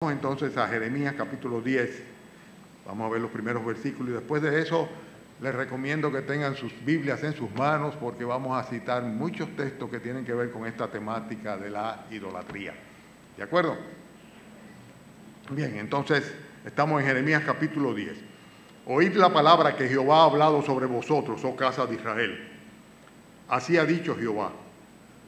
Vamos entonces a Jeremías capítulo 10, vamos a ver los primeros versículos y después de eso les recomiendo que tengan sus Biblias en sus manos porque vamos a citar muchos textos que tienen que ver con esta temática de la idolatría. ¿De acuerdo? Bien, entonces estamos en Jeremías capítulo 10. Oíd la palabra que Jehová ha hablado sobre vosotros, oh casa de Israel. Así ha dicho Jehová: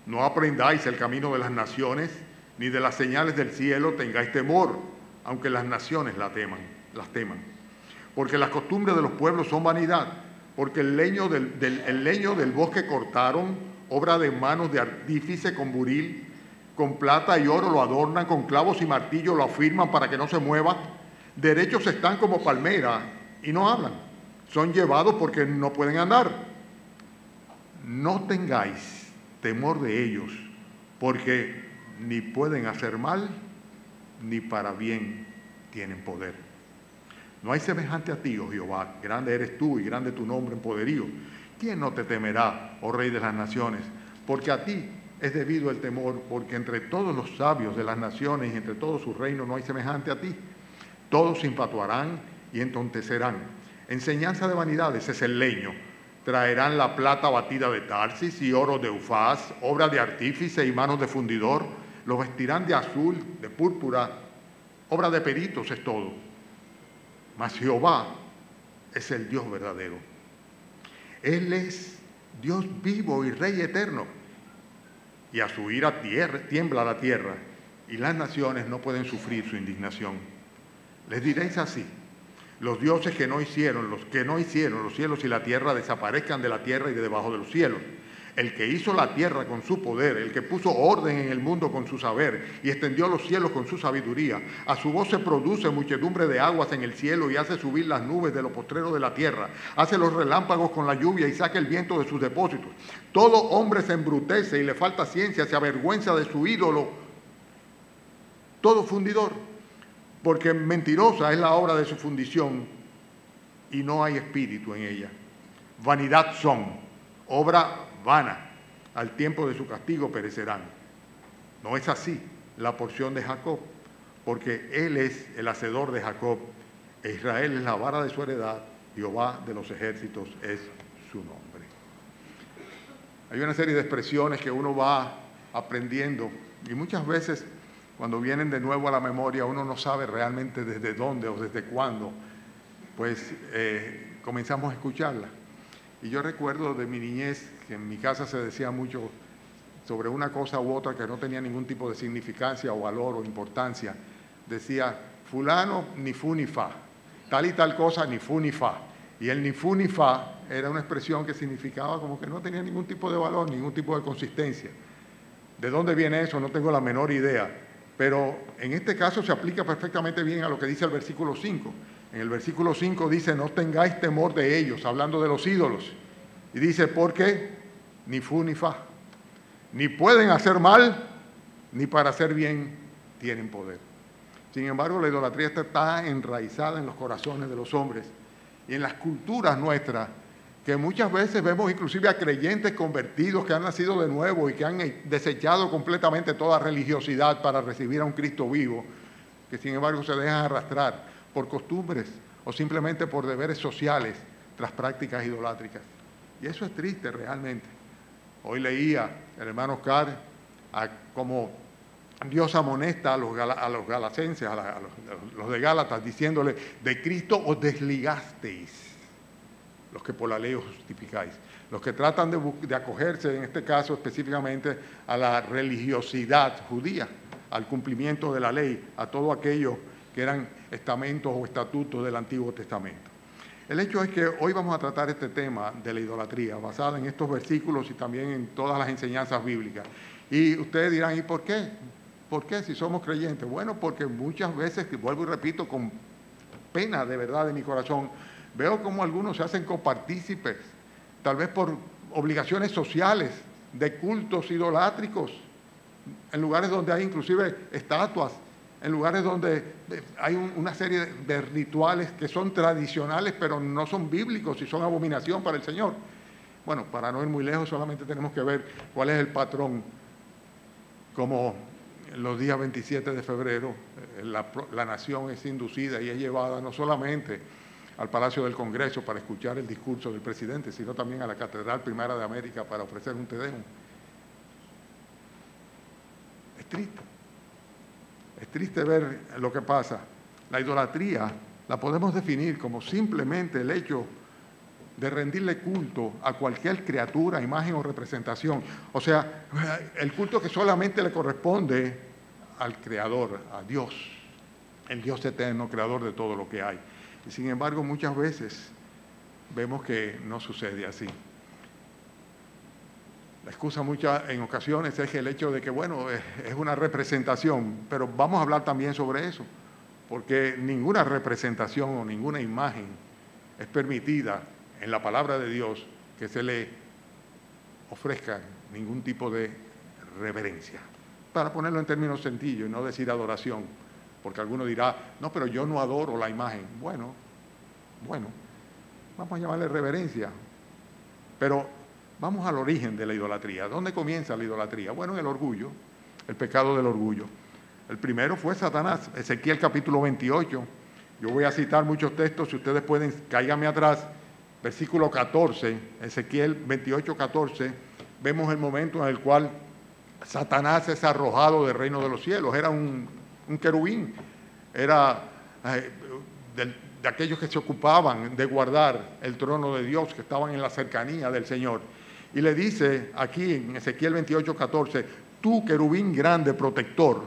no aprendáis el camino de las naciones, ni de las señales del cielo tengáis temor, aunque las naciones las teman. Porque las costumbres de los pueblos son vanidad, porque el leño del bosque cortaron, obra de manos de artífice con buril, con plata y oro lo adornan, con clavos y martillo lo afirman para que no se mueva. Derechos están como palmera y no hablan, son llevados porque no pueden andar. No tengáis temor de ellos, porque ni pueden hacer mal, ni para bien tienen poder. No hay semejante a ti, oh Jehová, grande eres tú y grande tu nombre en poderío. ¿Quién no te temerá, oh Rey de las naciones? Porque a ti es debido el temor, porque entre todos los sabios de las naciones y entre todo su reino no hay semejante a ti. Todos se infatuarán y entontecerán. Enseñanza de vanidades es el leño. Traerán la plata batida de Tarsis y oro de Ufaz, obra de artífice y manos de fundidor. Los vestirán de azul, de púrpura, obra de peritos es todo. Mas Jehová es el Dios verdadero. Él es Dios vivo y Rey eterno. Y a su ira tiembla la tierra, y las naciones no pueden sufrir su indignación. Les diréis así: los dioses que no hicieron los cielos y la tierra desaparezcan de la tierra y de debajo de los cielos. El que hizo la tierra con su poder, el que puso orden en el mundo con su saber y extendió los cielos con su sabiduría. A su voz se produce muchedumbre de aguas en el cielo y hace subir las nubes de lo postrero de la tierra. Hace los relámpagos con la lluvia y saca el viento de sus depósitos. Todo hombre se embrutece y le falta ciencia, se avergüenza de su ídolo. Todo fundidor, porque mentirosa es la obra de su fundición y no hay espíritu en ella. Vanidad son, obra vana, al tiempo de su castigo perecerán. No es así la porción de Jacob, porque él es el hacedor de Jacob, e Israel es la vara de su heredad, Jehová de los ejércitos es su nombre. Hay una serie de expresiones que uno va aprendiendo y muchas veces cuando vienen de nuevo a la memoria uno no sabe realmente desde dónde o desde cuándo, pues comenzamos a escucharlas. Y yo recuerdo de mi niñez que en mi casa se decía mucho sobre una cosa u otra que no tenía ningún tipo de significancia o valor o importancia. Decía, fulano ni fu ni fa, tal y tal cosa ni fu ni fa. Y el ni fu ni fa era una expresión que significaba como que no tenía ningún tipo de valor, ningún tipo de consistencia. ¿De dónde viene eso? No tengo la menor idea. Pero en este caso se aplica perfectamente bien a lo que dice el versículo 5. En el versículo 5 dice, no tengáis temor de ellos, hablando de los ídolos. Y dice, porque ni fu ni fa, ni pueden hacer mal, ni para hacer bien tienen poder. Sin embargo, la idolatría está enraizada en los corazones de los hombres y en las culturas nuestras, que muchas veces vemos inclusive a creyentes convertidos que han nacido de nuevo y que han desechado completamente toda religiosidad para recibir a un Cristo vivo, que sin embargo se dejan arrastrar por costumbres o simplemente por deberes sociales tras prácticas idolátricas. Y eso es triste realmente. Hoy leía el hermano Oscar cómo Dios amonesta a los galacenses, a los de Gálatas, diciéndole, de Cristo os desligasteis, los que por la ley os justificáis. Los que tratan de acogerse, en este caso específicamente, a la religiosidad judía, al cumplimiento de la ley, a todo aquello que eran estamentos o estatutos del Antiguo Testamento. El hecho es que hoy vamos a tratar este tema de la idolatría, basada en estos versículos y también en todas las enseñanzas bíblicas. Y ustedes dirán, ¿y por qué? ¿Por qué si somos creyentes? Bueno, porque muchas veces, vuelvo y repito, con pena de verdad de mi corazón, veo como algunos se hacen copartícipes, tal vez por obligaciones sociales, de cultos idolátricos, en lugares donde hay inclusive estatuas, en lugares donde hay una serie de rituales que son tradicionales, pero no son bíblicos y son abominación para el Señor. Bueno, para no ir muy lejos, solamente tenemos que ver cuál es el patrón. Como los días 27 de febrero, la nación es inducida y es llevada no solamente al Palacio del Congreso para escuchar el discurso del presidente, sino también a la Catedral Primera de América para ofrecer un Te Deum. Es triste ver lo que pasa. La idolatría la podemos definir como simplemente el hecho de rendirle culto a cualquier criatura, imagen o representación. O sea, el culto que solamente le corresponde al Creador, a Dios, el Dios eterno, creador de todo lo que hay. Y sin embargo, muchas veces vemos que no sucede así. La excusa en ocasiones es el hecho de que, bueno, es una representación, pero vamos a hablar también sobre eso, porque ninguna representación o ninguna imagen es permitida en la palabra de Dios que se le ofrezca ningún tipo de reverencia. Para ponerlo en términos sencillos y no decir adoración, porque alguno dirá, no, pero yo no adoro la imagen. Bueno, vamos a llamarle reverencia, pero vamos al origen de la idolatría. ¿Dónde comienza la idolatría? Bueno, en el orgullo, el pecado del orgullo. El primero fue Satanás, Ezequiel capítulo 28. Yo voy a citar muchos textos, si ustedes pueden, cáiganme atrás. Versículo 14, Ezequiel 28, 14, vemos el momento en el cual Satanás es arrojado del reino de los cielos. Era un querubín, era de aquellos que se ocupaban de guardar el trono de Dios, que estaban en la cercanía del Señor. Y le dice aquí en Ezequiel 28, 14, tú, querubín grande, protector,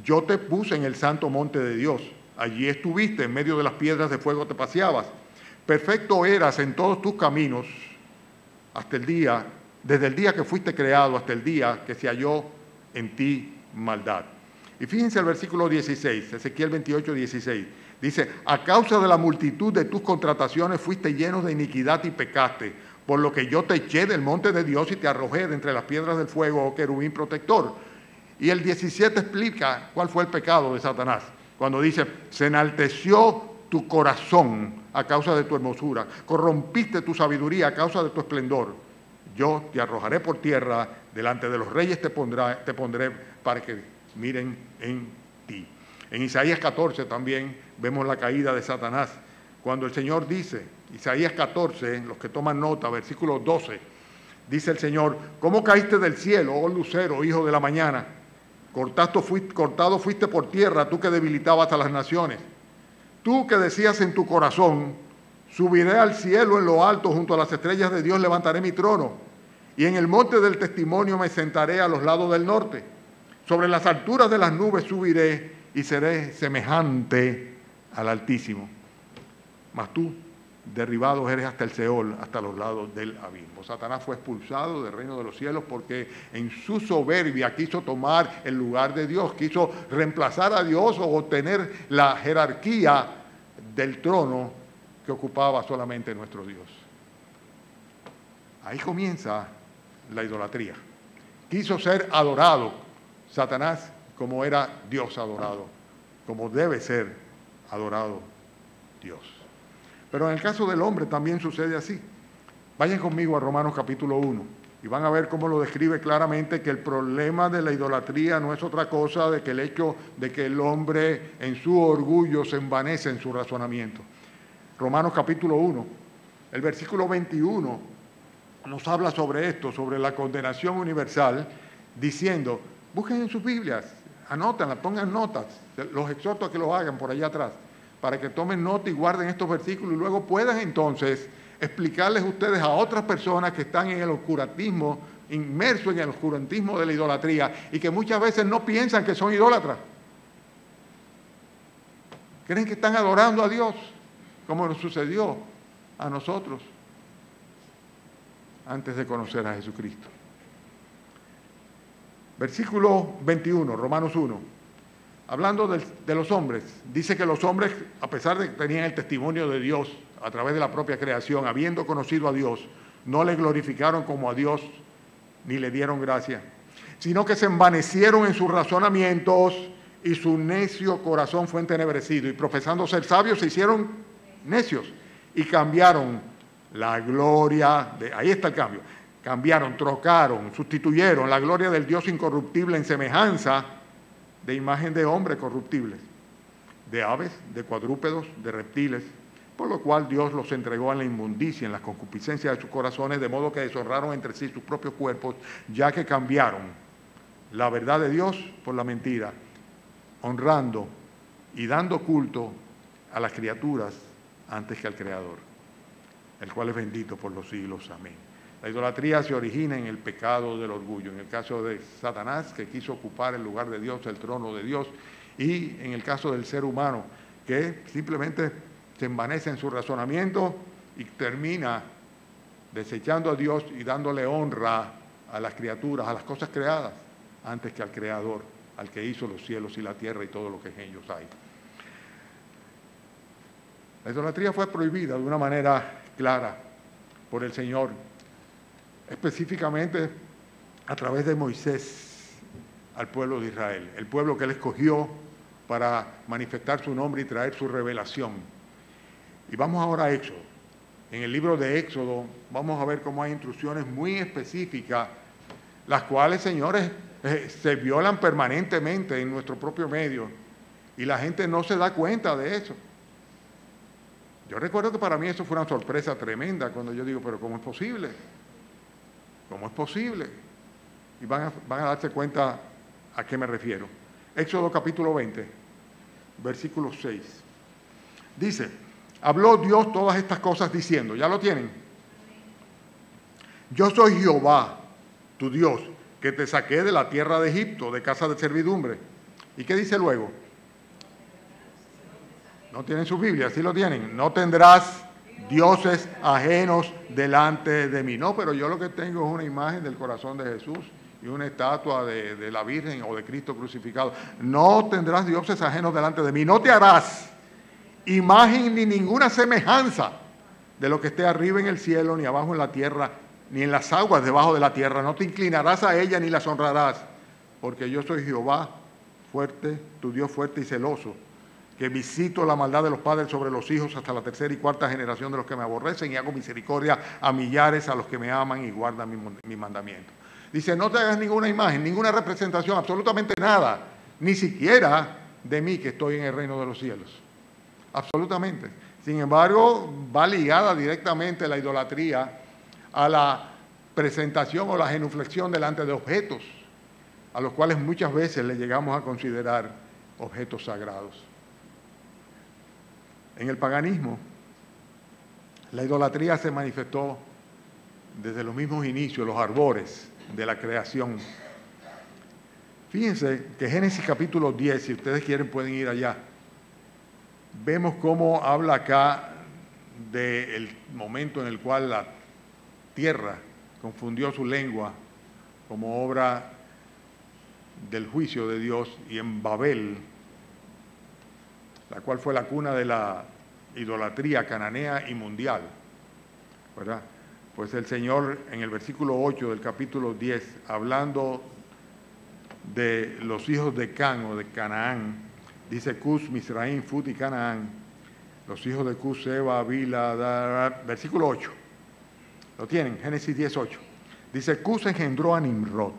yo te puse en el santo monte de Dios. Allí estuviste, en medio de las piedras de fuego te paseabas. Perfecto eras en todos tus caminos desde el día que fuiste creado hasta el día que se halló en ti maldad. Y fíjense el versículo 16, Ezequiel 28, 16. Dice, a causa de la multitud de tus contrataciones fuiste lleno de iniquidad y pecaste, por lo que yo te eché del monte de Dios y te arrojé de entre las piedras del fuego, oh querubín protector. Y el 17 explica cuál fue el pecado de Satanás, cuando dice, se enalteció tu corazón a causa de tu hermosura, corrompiste tu sabiduría a causa de tu esplendor. Yo te arrojaré por tierra, delante de los reyes te pondré para que miren en ti. En Isaías 14 también vemos la caída de Satanás, cuando el Señor dice, Isaías 14, los que toman nota, versículo 12, dice el Señor, ¿cómo caíste del cielo, oh lucero, hijo de la mañana? Cortado fuiste por tierra, tú que debilitabas a las naciones. Tú que decías en tu corazón, subiré al cielo en lo alto, junto a las estrellas de Dios levantaré mi trono, y en el monte del testimonio me sentaré a los lados del norte. Sobre las alturas de las nubes subiré y seré semejante al Altísimo. Mas tú, derribado eres hasta el Seol, hasta los lados del abismo. Satanás fue expulsado del reino de los cielos porque en su soberbia quiso tomar el lugar de Dios, quiso reemplazar a Dios o obtener la jerarquía del trono que ocupaba solamente nuestro Dios. Ahí comienza la idolatría. Quiso ser adorado Satanás como era Dios adorado, como debe ser adorado Dios. Pero en el caso del hombre también sucede así. Vayan conmigo a Romanos capítulo 1 y van a ver cómo lo describe claramente, que el problema de la idolatría no es otra cosa de que el hecho de que el hombre en su orgullo se envanece en su razonamiento. Romanos capítulo 1, el versículo 21 nos habla sobre esto, sobre la condenación universal, diciendo, busquen en sus Biblias, anótenla, pongan notas, los exhorto a que lo hagan por allá atrás, para que tomen nota y guarden estos versículos y luego puedan entonces explicarles ustedes a otras personas que están en el oscurantismo, inmersos en el oscurantismo de la idolatría y que muchas veces no piensan que son idólatras. Creen que están adorando a Dios, como nos sucedió a nosotros antes de conocer a Jesucristo. Versículo 21, Romanos 1. Hablando de los hombres, dice que los hombres, a pesar de que tenían el testimonio de Dios a través de la propia creación, habiendo conocido a Dios, no le glorificaron como a Dios ni le dieron gracia, sino que se envanecieron en sus razonamientos y su necio corazón fue entenebrecido, y profesando ser sabios se hicieron necios y cambiaron la gloria, ahí está el cambio, cambiaron, trocaron, sustituyeron la gloria del Dios incorruptible en semejanza de imagen de hombres corruptibles, de aves, de cuadrúpedos, de reptiles, por lo cual Dios los entregó a la inmundicia, en las concupiscencias de sus corazones, de modo que deshonraron entre sí sus propios cuerpos, ya que cambiaron la verdad de Dios por la mentira, honrando y dando culto a las criaturas antes que al Creador, el cual es bendito por los siglos. Amén. La idolatría se origina en el pecado del orgullo, en el caso de Satanás, que quiso ocupar el lugar de Dios, el trono de Dios, y en el caso del ser humano, que simplemente se envanece en su razonamiento y termina desechando a Dios y dándole honra a las criaturas, a las cosas creadas, antes que al Creador, al que hizo los cielos y la tierra y todo lo que en ellos hay. La idolatría fue prohibida de una manera clara por el Señor, específicamente a través de Moisés al pueblo de Israel, el pueblo que él escogió para manifestar su nombre y traer su revelación. Y vamos ahora a Éxodo. En el libro de Éxodo vamos a ver cómo hay instrucciones muy específicas, las cuales, señores, se violan permanentemente en nuestro propio medio y la gente no se da cuenta de eso. Yo recuerdo que para mí eso fue una sorpresa tremenda cuando yo digo, pero ¿cómo es posible? ¿Cómo es posible? Y van a darse cuenta a qué me refiero. Éxodo capítulo 20, versículo 6. Dice: habló Dios todas estas cosas diciendo, ¿ya lo tienen? Yo soy Jehová, tu Dios, que te saqué de la tierra de Egipto, de casa de servidumbre. ¿Y qué dice luego? ¿No tienen su Biblia? ¿Sí lo tienen? No tendrás dioses ajenos delante de mí. No, pero yo lo que tengo es una imagen del corazón de Jesús y una estatua de la Virgen o de Cristo crucificado. No tendrás dioses ajenos delante de mí. No te harás imagen ni ninguna semejanza de lo que esté arriba en el cielo, ni abajo en la tierra, ni en las aguas debajo de la tierra. No te inclinarás a ella ni las honrarás, porque yo soy Jehová, fuerte, tu Dios fuerte y celoso, que visito la maldad de los padres sobre los hijos hasta la tercera y cuarta generación de los que me aborrecen, y hago misericordia a millares a los que me aman y guardan mi mandamiento. Dice, no te hagas ninguna imagen, ninguna representación, absolutamente nada, ni siquiera de mí que estoy en el reino de los cielos. Absolutamente. Sin embargo, va ligada directamente la idolatría a la presentación o la genuflexión delante de objetos, a los cuales muchas veces le llegamos a considerar objetos sagrados. En el paganismo, la idolatría se manifestó desde los mismos inicios, los arbores de la creación. Fíjense que Génesis capítulo 10, si ustedes quieren pueden ir allá, vemos cómo habla acá del momento en el cual la tierra confundió su lengua como obra del juicio de Dios, y en Babel, la cual fue la cuna de la idolatría cananea y mundial, ¿verdad? Pues el Señor en el versículo 8 del capítulo 10, hablando de los hijos de Can o de Canaán, dice Cus, Misraim, Fut y Canaán, los hijos de Cus, Seba, Bila, versículo 8, lo tienen, Génesis 10, 8, dice Cus engendró a Nimrod,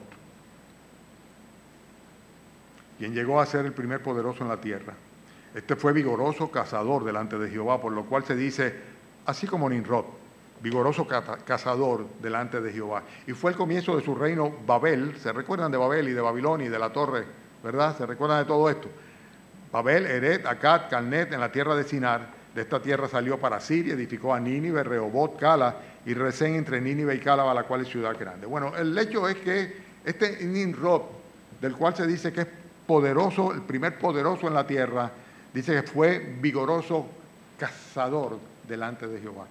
quien llegó a ser el primer poderoso en la tierra. Este fue vigoroso cazador delante de Jehová, por lo cual se dice, así como Nimrod, vigoroso cazador delante de Jehová. Y fue el comienzo de su reino Babel. ¿Se recuerdan de Babel y de Babilonia y de la torre? ¿Verdad? ¿Se recuerdan de todo esto? Babel, Eret, Akkad, Calnet, en la tierra de Sinar. De esta tierra salió para Siria, edificó a Nínive, Rehobot, Cala y Resén entre Nínive y Cala, la cual es ciudad grande. Bueno, el hecho es que este Nimrod, del cual se dice que es poderoso, el primer poderoso en la tierra, dice que fue vigoroso cazador delante de Jehová.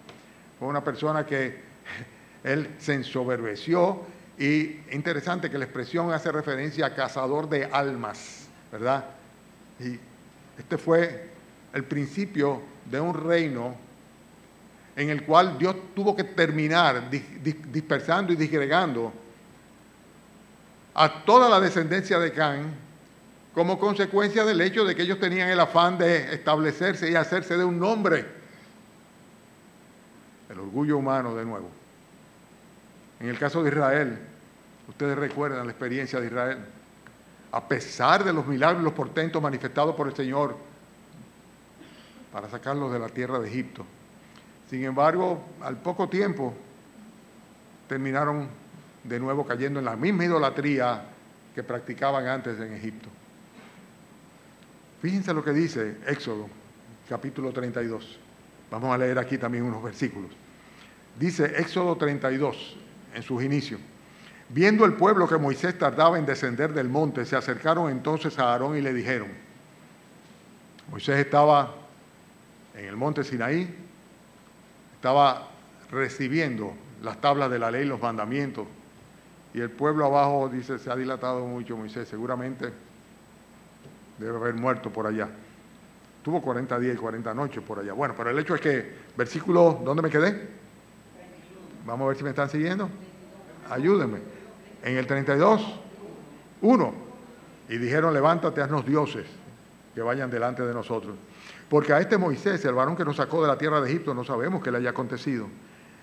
Fue una persona que él se ensoberbeció, y interesante que la expresión hace referencia a cazador de almas, ¿verdad? Y este fue el principio de un reino en el cual Dios tuvo que terminar dispersando y disgregando a toda la descendencia de Can, como consecuencia del hecho de que ellos tenían el afán de establecerse y hacerse de un nombre. El orgullo humano de nuevo. En el caso de Israel, ustedes recuerdan la experiencia de Israel. a pesar de los milagros y los portentos manifestados por el Señor para sacarlos de la tierra de Egipto. Sin embargo, al poco tiempo terminaron de nuevo cayendo en la misma idolatría que practicaban antes en Egipto. Fíjense lo que dice Éxodo, capítulo 32. Vamos a leer aquí también unos versículos. Dice Éxodo 32, en sus inicios. Viendo el pueblo que Moisés tardaba en descender del monte, se acercaron entonces a Aarón y le dijeron, Moisés estaba en el monte Sinaí, estaba recibiendo las tablas de la ley, los mandamientos, y el pueblo abajo dice, se ha dilatado mucho Moisés, seguramente debe haber muerto por allá. Tuvo 40 días y 40 noches por allá. Bueno, pero el hecho es que, versículo, ¿dónde me quedé? Vamos a ver si me están siguiendo. Ayúdenme. En el 32, 1. Y dijeron, levántate, haznos dioses que vayan delante de nosotros. Porque a este Moisés, el varón que nos sacó de la tierra de Egipto, no sabemos qué le haya acontecido.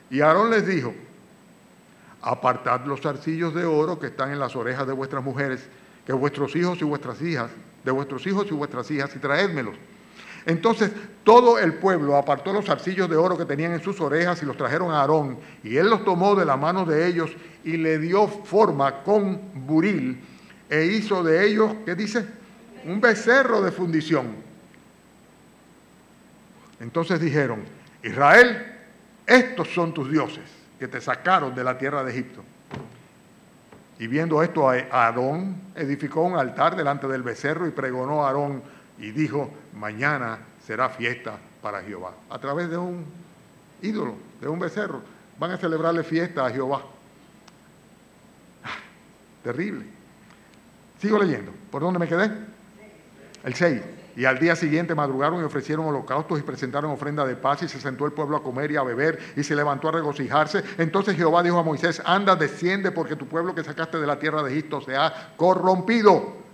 Y Aarón les dijo, apartad los zarcillos de oro que están en las orejas de vuestras mujeres, que vuestros hijos y vuestras hijas, de vuestros hijos y vuestras hijas, y traédmelos. Entonces todo el pueblo apartó los zarcillos de oro que tenían en sus orejas y los trajeron a Aarón, y él los tomó de la mano de ellos y le dio forma con buril, e hizo de ellos, ¿qué dice? Un becerro de fundición. Entonces dijeron, Israel, estos son tus dioses que te sacaron de la tierra de Egipto. Y viendo esto, Aarón edificó un altar delante del becerro y pregonó a Aarón y dijo, mañana será fiesta para Jehová. A través de un ídolo, de un becerro, van a celebrarle fiesta a Jehová. Terrible. Sigo leyendo. ¿Por dónde me quedé? El 6. Y al día siguiente madrugaron y ofrecieron holocaustos y presentaron ofrenda de paz, y se sentó el pueblo a comer y a beber y se levantó a regocijarse. Entonces Jehová dijo a Moisés, anda, desciende, porque tu pueblo que sacaste de la tierra de Egipto se ha corrompido.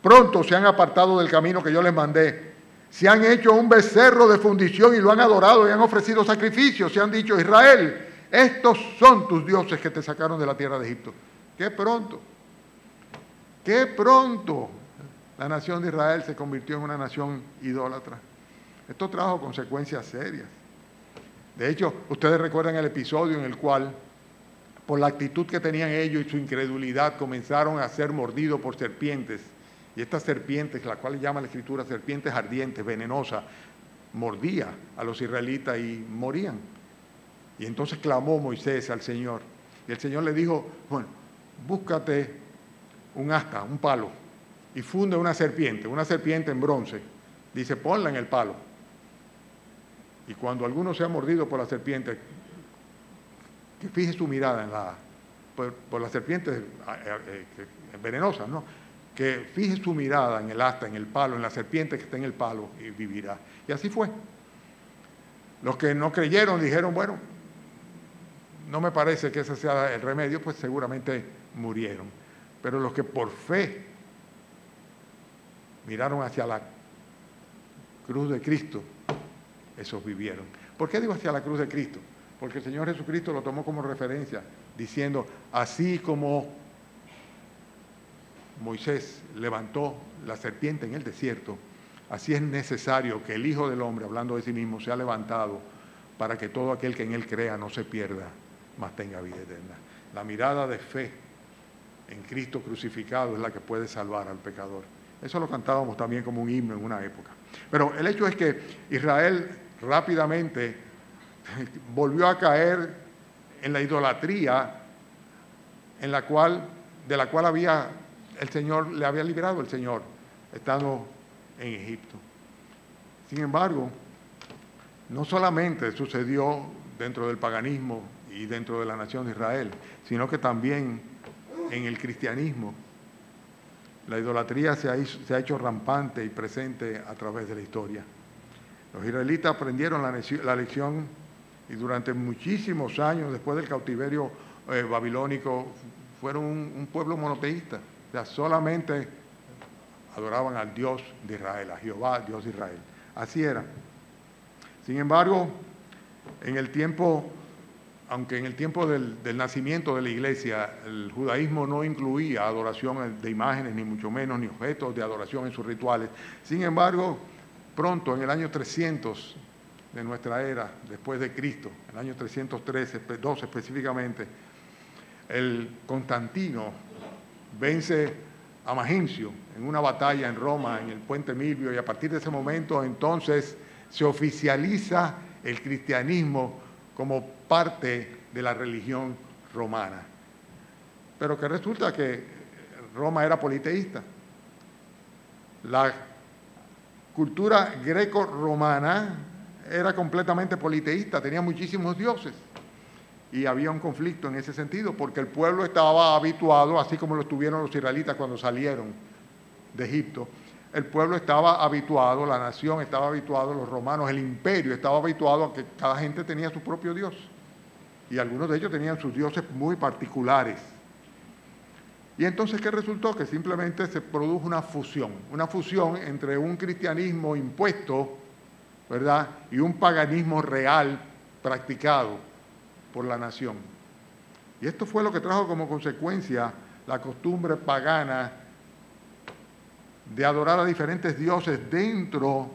Pronto se han apartado del camino que yo les mandé. Se han hecho un becerro de fundición y lo han adorado y han ofrecido sacrificios. Se han dicho, Israel, estos son tus dioses que te sacaron de la tierra de Egipto. ¡Qué pronto! ¡Qué pronto! La nación de Israel se convirtió en una nación idólatra. Esto trajo consecuencias serias. De hecho, ustedes recuerdan el episodio en el cual, por la actitud que tenían ellos y su incredulidad, comenzaron a ser mordidos por serpientes. Y estas serpientes, la cual llama la Escritura serpientes ardientes, venenosas, mordía a los israelitas y morían. Y entonces clamó Moisés al Señor. Y el Señor le dijo, bueno, búscate un asta, un palo, y funde una serpiente en bronce. Dice, ponla en el palo. Y cuando alguno sea mordido por la serpiente, que fije su mirada en por las serpientes venenosas, ¿no? Que fije su mirada en el asta, en el palo, en la serpiente que está en el palo, y vivirá. Y así fue. Los que no creyeron dijeron, bueno, no me parece que ese sea el remedio, pues seguramente murieron. Pero los que por fe miraron hacia la cruz de Cristo, esos vivieron. ¿Por qué digo hacia la cruz de Cristo? Porque el Señor Jesucristo lo tomó como referencia, diciendo, así como Moisés levantó la serpiente en el desierto, así es necesario que el Hijo del Hombre, hablando de sí mismo, sea levantado para que todo aquel que en Él crea no se pierda, mas tenga vida eterna. La mirada de fe en Cristo crucificado es la que puede salvar al pecador. Eso lo cantábamos también como un himno en una época. Pero el hecho es que Israel rápidamente volvió a caer en la idolatría de la cual el Señor le había librado el Señor estando en Egipto. Sin embargo, no solamente sucedió dentro del paganismo y dentro de la nación de Israel, sino que también en el cristianismo la idolatría se ha hecho rampante y presente a través de la historia. Los israelitas aprendieron la lección y durante muchísimos años después del cautiverio babilónico fueron un pueblo monoteísta. O sea, solamente adoraban al Dios de Israel, a Jehová, Dios de Israel. Así era. Sin embargo, en el tiempo aunque en el tiempo del nacimiento de la iglesia el judaísmo no incluía adoración de imágenes, ni mucho menos, ni objetos de adoración en sus rituales. Sin embargo, pronto, en el año 300 de nuestra era, después de Cristo, el año 313, 12 específicamente, el Constantino vence a Magencio en una batalla en Roma, en el puente Milvio, y a partir de ese momento entonces se oficializa el cristianismo como parte de la religión romana. Pero que resulta que Roma era politeísta. La cultura greco-romana era completamente politeísta, tenía muchísimos dioses. Y había un conflicto en ese sentido, porque el pueblo estaba habituado, así como lo estuvieron los israelitas cuando salieron de Egipto, el pueblo estaba habituado, la nación estaba habituada, los romanos, el imperio estaba habituado a que cada gente tenía su propio dios. Y algunos de ellos tenían sus dioses muy particulares. Y entonces, ¿qué resultó? Que simplemente se produjo una fusión entre un cristianismo impuesto, ¿verdad?, y un paganismo real practicado por la nación. Y esto fue lo que trajo como consecuencia la costumbre pagana de adorar a diferentes dioses dentro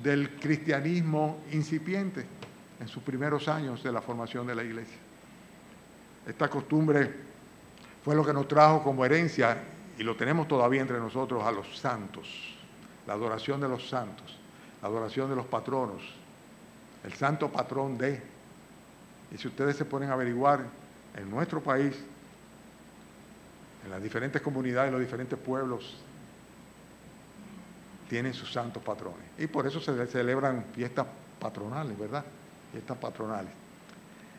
del cristianismo incipiente en sus primeros años de la formación de la iglesia. Esta costumbre fue lo que nos trajo como herencia, y lo tenemos todavía entre nosotros, a los santos, la adoración de los santos, la adoración de los patronos, el santo patrón de... Y si ustedes se ponen a averiguar, en nuestro país, en las diferentes comunidades, los diferentes pueblos, tienen sus santos patrones. Y por eso se celebran fiestas patronales, ¿verdad? Fiestas patronales.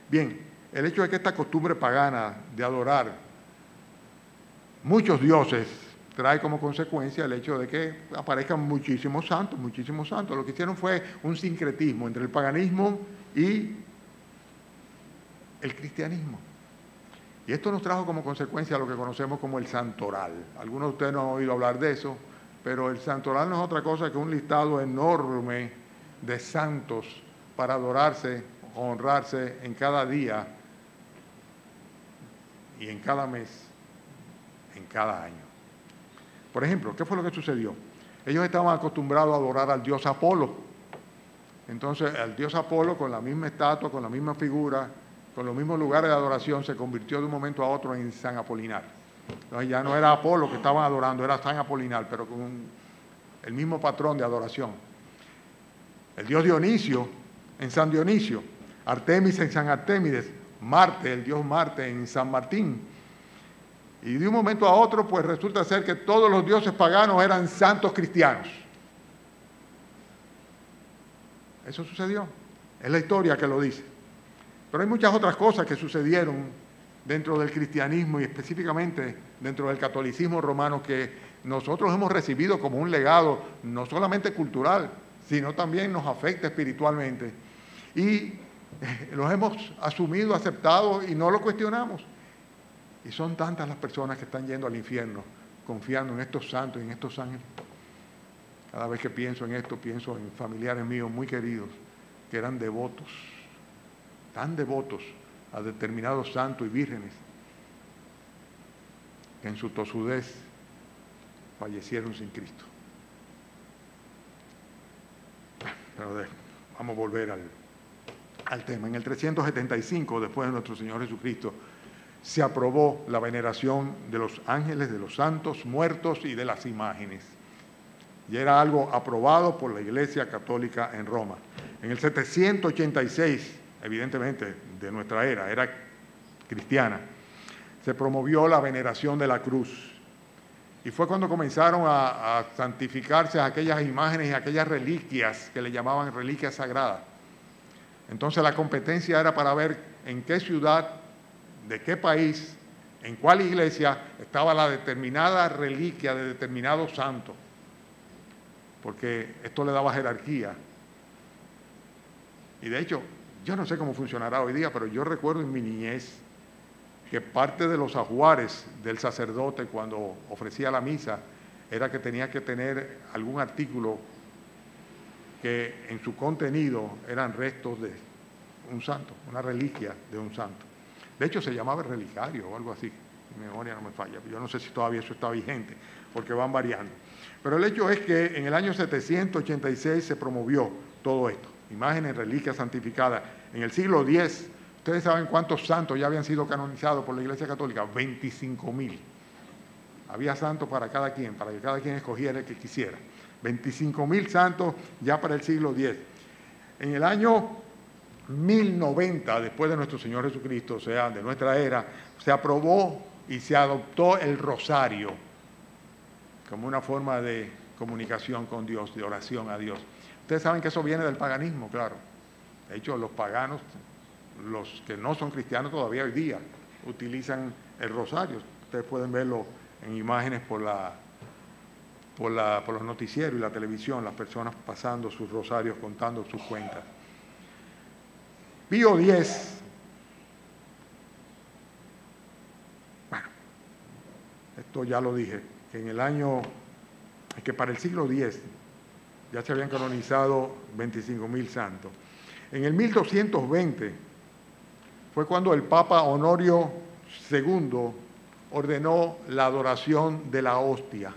Bien, el hecho de que esta costumbre pagana de adorar muchos dioses trae como consecuencia el hecho de que aparezcan muchísimos santos, muchísimos santos. Lo que hicieron fue un sincretismo entre el paganismo y el cristianismo. Y esto nos trajo como consecuencia lo que conocemos como el santoral. Algunos de ustedes no han oído hablar de eso, pero el santoral no es otra cosa que un listado enorme de santos para adorarse, honrarse en cada día y en cada mes, en cada año. Por ejemplo, ¿qué fue lo que sucedió? Ellos estaban acostumbrados a adorar al dios Apolo. Entonces, el dios Apolo, con la misma estatua, con la misma figura, con los mismos lugares de adoración, se convirtió de un momento a otro en San Apolinar. Entonces ya no era Apolo que estaban adorando, era San Apolinar, pero con el mismo patrón de adoración. El dios Dionisio en San Dionisio, Artemis en San Artemides, Marte, el dios Marte en San Martín. Y de un momento a otro, pues resulta ser que todos los dioses paganos eran santos cristianos. Eso sucedió. Es la historia que lo dice. Pero hay muchas otras cosas que sucedieron dentro del cristianismo y específicamente dentro del catolicismo romano que nosotros hemos recibido como un legado no solamente cultural, sino también nos afecta espiritualmente. Y los hemos asumido, aceptado y no lo cuestionamos. Y son tantas las personas que están yendo al infierno confiando en estos santos y en estos ángeles. Cada vez que pienso en esto, pienso en familiares míos muy queridos que eran devotos, tan devotos a determinados santos y vírgenes, que en su tosudez fallecieron sin Cristo. Pero vamos a volver al tema. En el 375, después de nuestro Señor Jesucristo, se aprobó la veneración de los ángeles, de los santos, muertos y de las imágenes. Y era algo aprobado por la Iglesia Católica en Roma. En el 786, evidentemente de nuestra era cristiana, se promovió la veneración de la cruz. Y fue cuando comenzaron a santificarse aquellas imágenes y aquellas reliquias que le llamaban reliquias sagradas. Entonces la competencia era para ver en qué ciudad, de qué país, en cuál iglesia estaba la determinada reliquia de determinado santo, porque esto le daba jerarquía. Y de hecho, yo no sé cómo funcionará hoy día, pero yo recuerdo en mi niñez que parte de los ajuares del sacerdote cuando ofrecía la misa era que tenía que tener algún artículo que en su contenido eran restos un santo, una reliquia de un santo. De hecho, se llamaba el relicario o algo así, mi memoria no me falla. Yo no sé si todavía eso está vigente, porque van variando. Pero el hecho es que en el año 786 se promovió todo esto, imágenes, reliquias santificadas. En el siglo X, ¿ustedes saben cuántos santos ya habían sido canonizados por la Iglesia Católica? 25.000. Había santos para cada quien, para que cada quien escogiera el que quisiera. 25.000 santos ya para el siglo X. En el año 1090, después de nuestro Señor Jesucristo, o sea, de nuestra era, se aprobó y se adoptó el rosario como una forma de comunicación con Dios, de oración a Dios. Ustedes saben que eso viene del paganismo, claro. De hecho, los paganos, los que no son cristianos todavía hoy día, utilizan el rosario. Ustedes pueden verlo en imágenes por los noticieros y la televisión, las personas pasando sus rosarios, contando sus cuentas. Pío X, bueno, esto ya lo dije, que para el siglo X ya se habían canonizado 25.000 santos. En el 1220 fue cuando el Papa Honorio II ordenó la adoración de la hostia.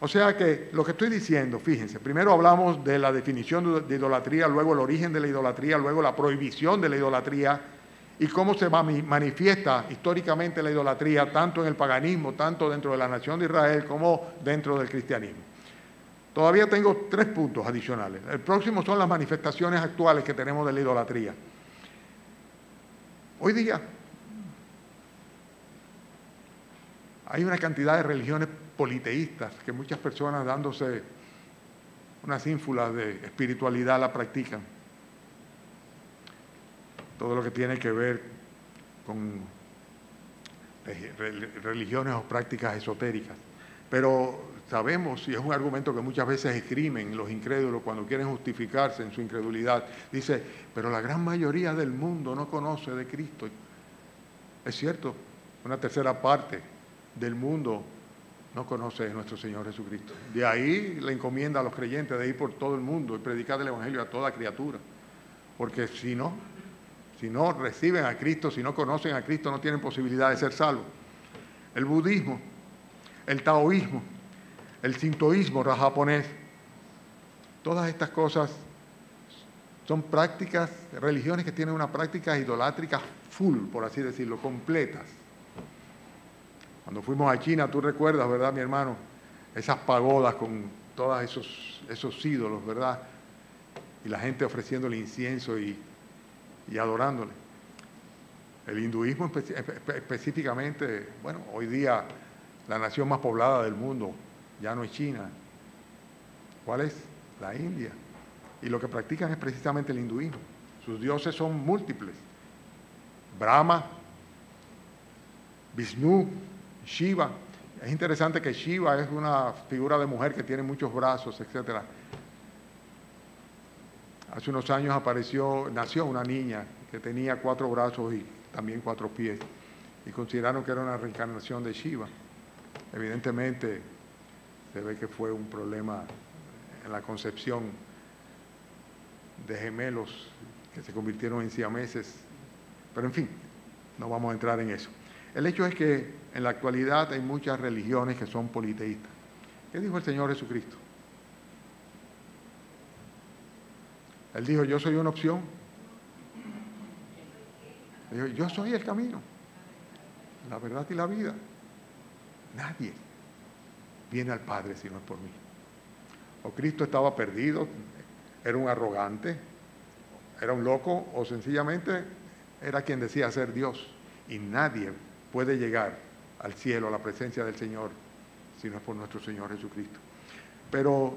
O sea que lo que estoy diciendo, fíjense, primero hablamos de la definición de idolatría, luego el origen de la idolatría, luego la prohibición de la idolatría y cómo se manifiesta históricamente la idolatría, tanto en el paganismo, tanto dentro de la nación de Israel como dentro del cristianismo. Todavía tengo 3 puntos adicionales. El próximo son las manifestaciones actuales que tenemos de la idolatría. Hoy día hay una cantidad de religiones politeístas que muchas personas dándose unas ínfulas de espiritualidad la practican. Todo lo que tiene que ver con religiones o prácticas esotéricas. Pero sabemos, y es un argumento que muchas veces esgrimen los incrédulos cuando quieren justificarse en su incredulidad, dice, pero la gran mayoría del mundo no conoce de Cristo. Es cierto, una tercera parte del mundo no conoce a nuestro Señor Jesucristo. De ahí la encomienda a los creyentes de ir por todo el mundo y predicar el Evangelio a toda criatura. Porque si no reciben a Cristo, si no conocen a Cristo, no tienen posibilidad de ser salvos. El budismo, el taoísmo, el sintoísmo japonés, todas estas cosas son prácticas, religiones que tienen una práctica idolátrica full, por así decirlo, completas. Cuando fuimos a China, tú recuerdas, ¿verdad, mi hermano? Esas pagodas con todos esos ídolos, ¿verdad? Y la gente ofreciéndole incienso y adorándole. El hinduismo específicamente, bueno, hoy día la nación más poblada del mundo ya no es China. ¿Cuál es? La India. Y lo que practican es precisamente el hinduismo. Sus dioses son múltiples. Brahma, Vishnu, Shiva. Es interesante que Shiva es una figura de mujer que tiene muchos brazos, etc. Hace unos años nació una niña que tenía 4 brazos y también 4 pies. Y consideraron que era una reencarnación de Shiva. Evidentemente, se ve que fue un problema en la concepción de gemelos que se convirtieron en siameses. Pero en fin, no vamos a entrar en eso. El hecho es que en la actualidad hay muchas religiones que son politeístas. ¿Qué dijo el Señor Jesucristo? Él dijo, yo soy una opción. Él dijo, yo soy el camino, la verdad y la vida. Nadie viene al Padre si no es por mí. O Cristo estaba perdido, era un arrogante, era un loco, o sencillamente era quien decía ser Dios. Y nadie puede llegar al cielo, a la presencia del Señor, si no es por nuestro Señor Jesucristo. Pero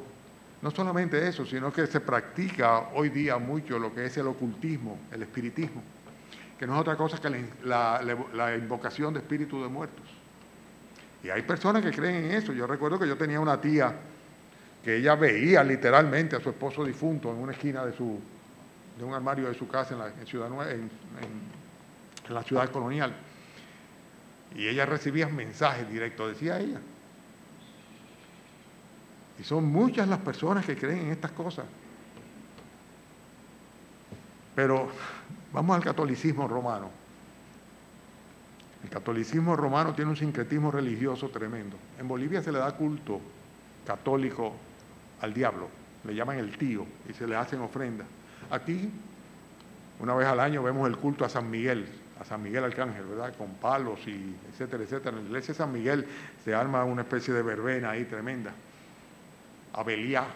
no solamente eso, sino que se practica hoy día mucho lo que es el ocultismo, el espiritismo, que no es otra cosa que la invocación de espíritus de muertos. Y hay personas que creen en eso. Yo recuerdo que yo tenía una tía que ella veía literalmente a su esposo difunto en una esquina de un armario de su casa en la ciudad colonial. Y ella recibía mensajes directos, decía ella. Y son muchas las personas que creen en estas cosas. Pero vamos al catolicismo romano. El catolicismo romano tiene un sincretismo religioso tremendo. En Bolivia se le da culto católico al diablo, le llaman el tío y se le hacen ofrendas. Aquí, una vez al año vemos el culto a San Miguel Arcángel, ¿verdad? Con palos y etcétera, etcétera. En la iglesia de San Miguel se arma una especie de verbena ahí tremenda. A Beliá,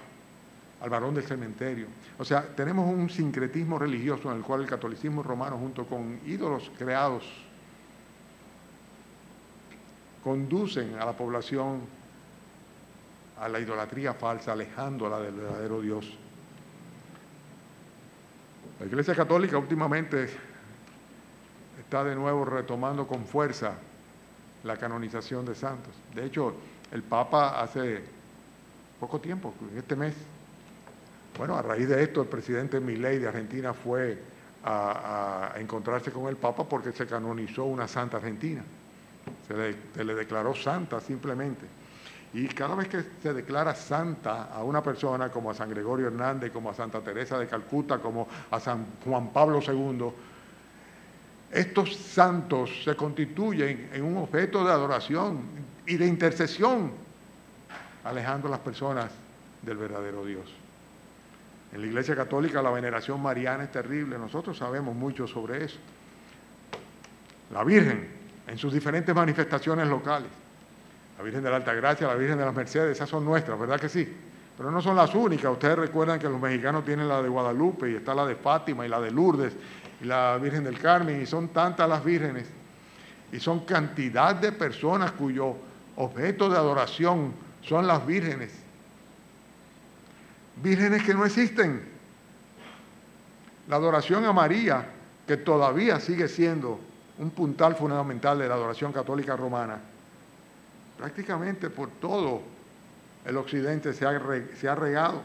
al varón del cementerio. O sea, tenemos un sincretismo religioso en el cual el catolicismo romano, junto con ídolos creados, conducen a la población a la idolatría falsa, alejándola del verdadero Dios. La Iglesia Católica últimamente está de nuevo retomando con fuerza la canonización de santos. De hecho, el Papa hace poco tiempo, en este mes, bueno, a raíz de esto, el presidente Milei de Argentina fue a encontrarse con el Papa porque se canonizó una santa argentina. Se le declaró santa simplemente. Y cada vez que se declara santa a una persona, como a San Gregorio Hernández, como a Santa Teresa de Calcuta, como a San Juan Pablo II, estos santos se constituyen en un objeto de adoración y de intercesión, alejando a las personas del verdadero Dios. En la Iglesia Católica la veneración mariana es terrible, nosotros sabemos mucho sobre eso. La Virgen, en sus diferentes manifestaciones locales, la Virgen de la Altagracia, la Virgen de las Mercedes, esas son nuestras, ¿verdad que sí? Pero no son las únicas. Ustedes recuerdan que los mexicanos tienen la de Guadalupe y está la de Fátima y la de Lourdes y la Virgen del Carmen, y son tantas las vírgenes. Y son cantidad de personas cuyo objeto de adoración son las vírgenes. Vírgenes que no existen. La adoración a María, que todavía sigue siendo un puntal fundamental de la adoración católica romana, prácticamente por todo el occidente se ha regado.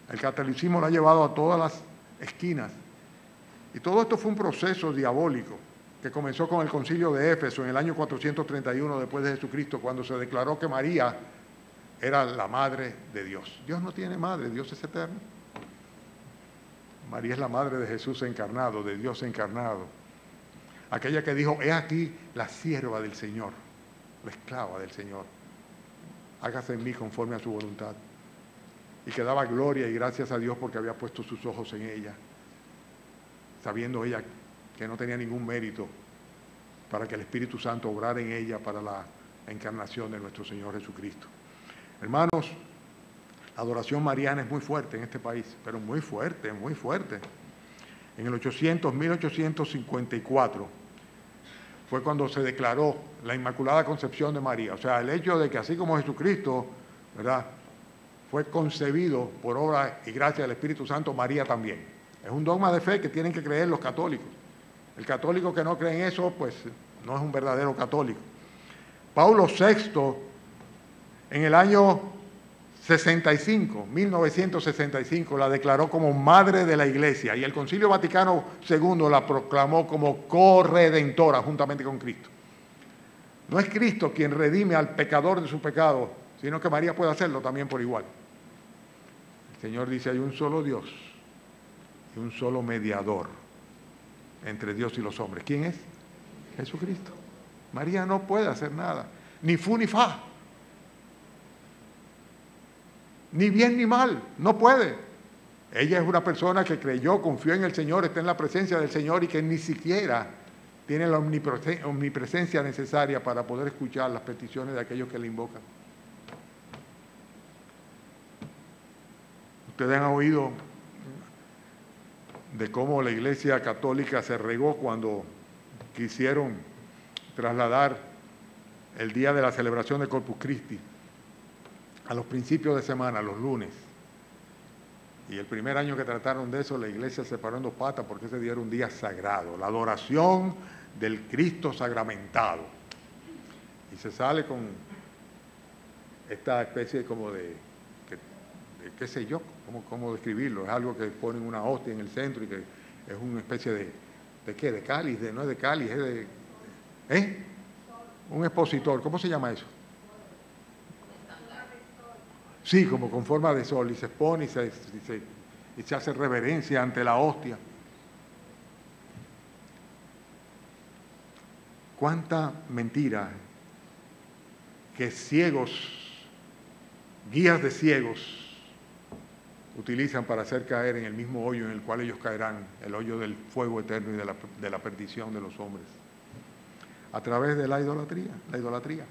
El catolicismo lo ha llevado a todas las esquinas. Y todo esto fue un proceso diabólico que comenzó con el concilio de Éfeso en el año 431 después de Jesucristo, cuando se declaró que María era la madre de Dios. Dios no tiene madre, Dios es eterno. María es la madre de Jesús encarnado, de Dios encarnado. Aquella que dijo, he aquí la sierva del Señor, la esclava del Señor, hágase en mí conforme a su voluntad. Y que daba gloria y gracias a Dios porque había puesto sus ojos en ella, sabiendo ella que no tenía ningún mérito para que el Espíritu Santo obrara en ella para la encarnación de nuestro Señor Jesucristo. Hermanos, la adoración mariana es muy fuerte en este país, pero muy fuerte, muy fuerte. En el 1854, fue cuando se declaró la Inmaculada Concepción de María. O sea, el hecho de que así como Jesucristo, ¿verdad?, fue concebido por obra y gracia del Espíritu Santo, María también. Es un dogma de fe que tienen que creer los católicos. El católico que no cree en eso, pues no es un verdadero católico. Paulo VI, en el año 1965, la declaró como madre de la Iglesia y el Concilio Vaticano II la proclamó como corredentora juntamente con Cristo. No es Cristo quien redime al pecador de su pecado, sino que María puede hacerlo también por igual. El Señor dice, hay un solo Dios y un solo mediador entre Dios y los hombres. ¿Quién es? Jesucristo. María no puede hacer nada, ni fu ni fa. Ni bien ni mal, no puede. Ella es una persona que creyó, confió en el Señor, está en la presencia del Señor y que ni siquiera tiene la omnipresencia necesaria para poder escuchar las peticiones de aquellos que le invocan. Ustedes han oído de cómo la Iglesia Católica se regó cuando quisieron trasladar el día de la celebración de Corpus Christi a los principios de semana, los lunes. Y el primer año que trataron de eso, la iglesia se paró en dos patas porque ese día era un día sagrado, la adoración del Cristo sacramentado. Y se sale con esta especie como de qué sé yo, cómo describirlo. Es algo que ponen una hostia en el centro y que es una especie ¿de qué? De cáliz, no es de cáliz, es de... Un expositor, ¿cómo se llama eso? Sí, como con forma de sol, y se expone y se y se hace reverencia ante la hostia. Cuánta mentira que ciegos, guías de ciegos, utilizan para hacer caer en el mismo hoyo en el cual ellos caerán, el hoyo del fuego eterno y de la perdición de los hombres, a través de la idolatría.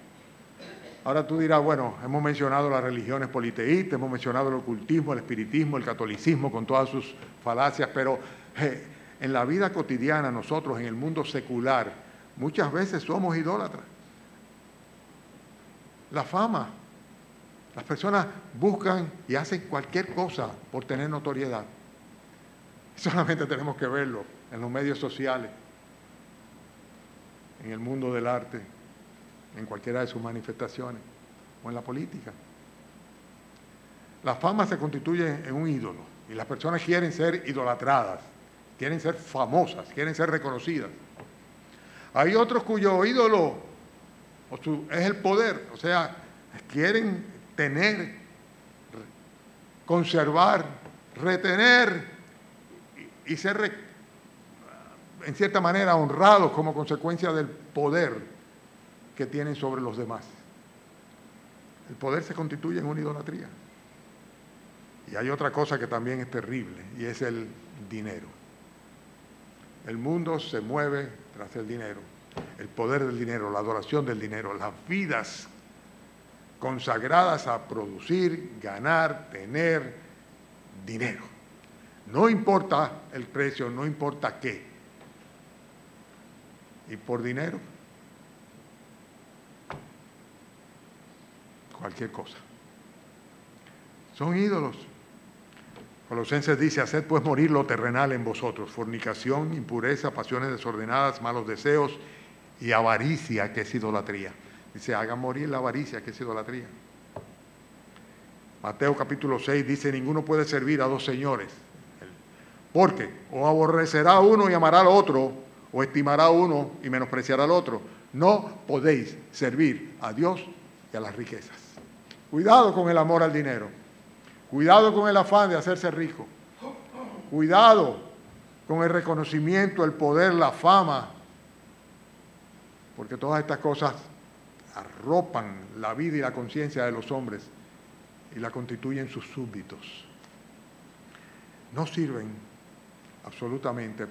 Ahora tú dirás, bueno, hemos mencionado las religiones politeístas, hemos mencionado el ocultismo, el espiritismo, el catolicismo con todas sus falacias, pero en la vida cotidiana nosotros, en el mundo secular, muchas veces somos idólatras. La fama. Las personas buscan y hacen cualquier cosa por tener notoriedad. Solamente tenemos que verlo en los medios sociales, en el mundo del arte, en cualquiera de sus manifestaciones, o en la política. La fama se constituye en un ídolo y las personas quieren ser idolatradas, quieren ser famosas, quieren ser reconocidas. Hay otros cuyo ídolo es el poder, o sea, quieren tener, conservar, retener y ser en cierta manera honrados como consecuencia del poder que tienen sobre los demás. El poder se constituye en una idolatría. Y hay otra cosa que también es terrible y es el dinero. El mundo se mueve tras el dinero, el poder del dinero, la adoración del dinero, las vidas consagradas a producir, ganar, tener dinero. No importa el precio, no importa qué. Y por dinero, cualquier cosa. Son ídolos. Colosenses dice, haced pues morir lo terrenal en vosotros, fornicación, impureza, pasiones desordenadas, malos deseos y avaricia, que es idolatría. Dice, hagan morir la avaricia, que es idolatría. Mateo capítulo 6 dice, ninguno puede servir a dos señores, porque o aborrecerá a uno y amará al otro, o estimará a uno y menospreciará al otro. No podéis servir a Dios y a las riquezas. Cuidado con el amor al dinero. Cuidado con el afán de hacerse rico. Cuidado con el reconocimiento, el poder, la fama, porque todas estas cosas arropan la vida y la conciencia de los hombres y la constituyen sus súbditos. No sirven absolutamente